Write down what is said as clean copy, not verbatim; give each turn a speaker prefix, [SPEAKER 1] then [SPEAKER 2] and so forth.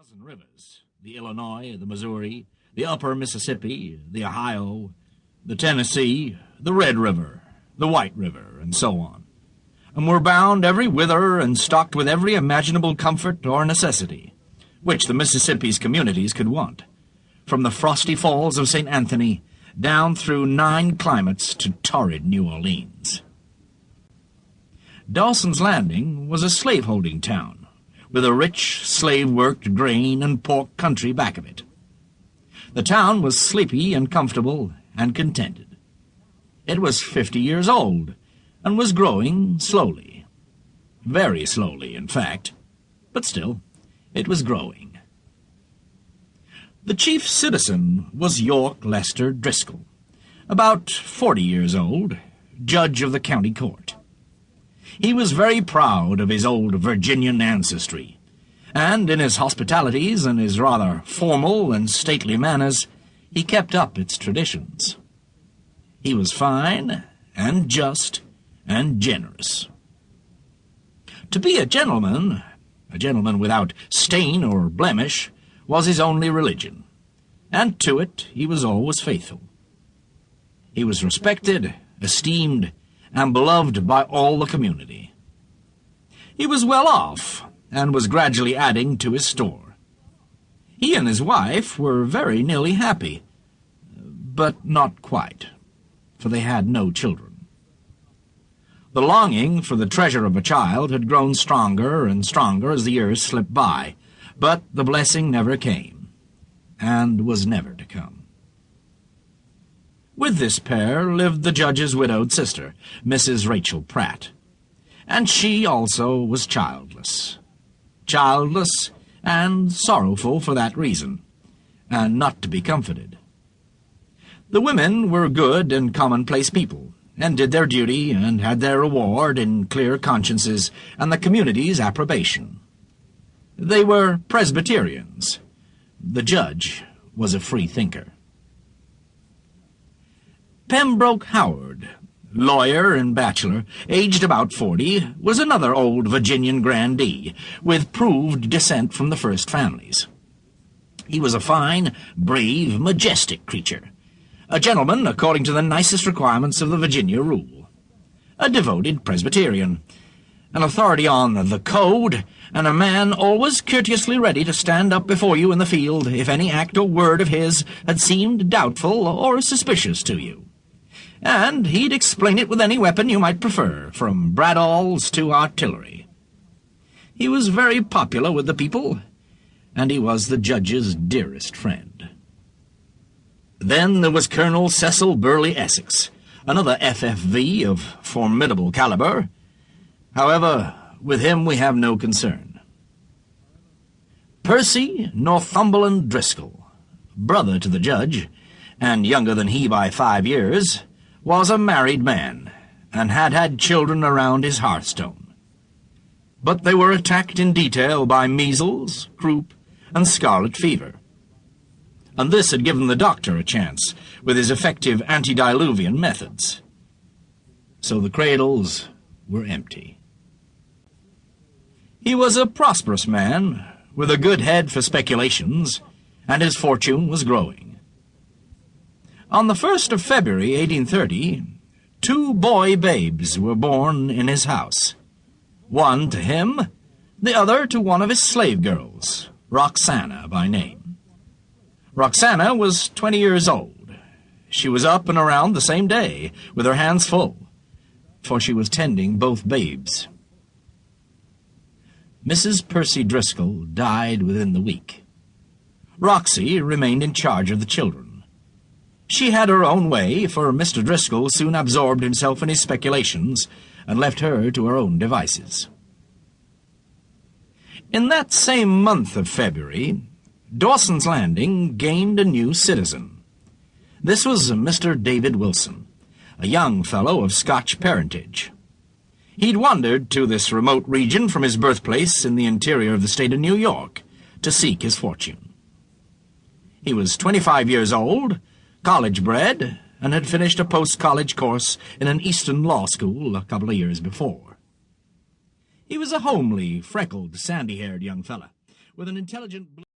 [SPEAKER 1] dozen rivers: the Illinois, the Missouri, the upper Mississippi, the Ohio, the Tennessee, the Red River, the White River, and so on, and were bound every whither and stocked with every imaginable comfort or necessity which the Mississippi's communities could want, from the frosty falls of St. Anthony down through 9 climates to torrid New Orleans. Dawson's Landing was a slaveholding town, with a rich, slave-worked grain and pork country back of it. The town was sleepy and comfortable and contented. It was 50 years old, and was growing slowly. Very slowly, in fact, but still, it was growing. The chief citizen was York Lester Driscoll, about 40 years old, judge of the county court. He was very proud of his old Virginian ancestry, and in his hospitalities and his rather formal and stately manners, he kept up its traditions. He was fine and just and generous. To be a gentleman without stain or blemish, was his only religion, and to it he was always faithful. He was respected, esteemed, and beloved by all the community. He was well off, and was gradually adding to his store. He and his wife were very nearly happy, but not quite, for they had no children. The longing for the treasure of a child had grown stronger and stronger as the years slipped by, but the blessing never came, and was never to come. With this pair lived the judge's widowed sister, Mrs. Rachel Pratt, and she also was childless. Childless and sorrowful for that reason, and not to be comforted. The women were good and commonplace people, and did their duty and had their reward in clear consciences and the community's approbation. They were Presbyterians. The judge was a free thinker. Pembroke Howard, lawyer and bachelor, aged about 40, was another old Virginian grandee, with proved descent from the first families. He was a fine, brave, majestic creature, a gentleman according to the nicest requirements of the Virginia rule, a devoted Presbyterian, an authority on the code, and a man always courteously ready to stand up before you in the field if any act or word of his had seemed doubtful or suspicious to you. And he'd explain it with any weapon you might prefer, from bradawls to artillery. He was very popular with the people, and he was the judge's dearest friend. Then there was Colonel Cecil Burley Essex, another FFV of formidable caliber. However, with him we have no concern. Percy Northumberland Driscoll, brother to the judge, and younger than he by 5 years, was a married man, and had had children around his hearthstone. But they were attacked in detail by measles, croup, and scarlet fever. And this had given the doctor a chance, with his effective antediluvian methods. So the cradles were empty. He was a prosperous man, with a good head for speculations, and his fortune was growing. On the 1st of February, 1830, 2 boy babes were born in his house. One to him, the other to one of his slave girls, Roxana by name. Roxana was 20 years old. She was up and around the same day, with her hands full, for she was tending both babes. Mrs. Percy Driscoll died within the week. Roxy remained in charge of the children. She had her own way, for Mr. Driscoll soon absorbed himself in his speculations and left her to her own devices. In that same month of February, Dawson's Landing gained a new citizen. This was Mr. David Wilson, a young fellow of Scotch parentage. He'd wandered to this remote region from his birthplace in the interior of the state of New York to seek his fortune. He was 25 years old, college-bred, and had finished a post-college course in an Eastern law school a couple of years before. He was a homely, freckled, sandy-haired young fella, with an intelligent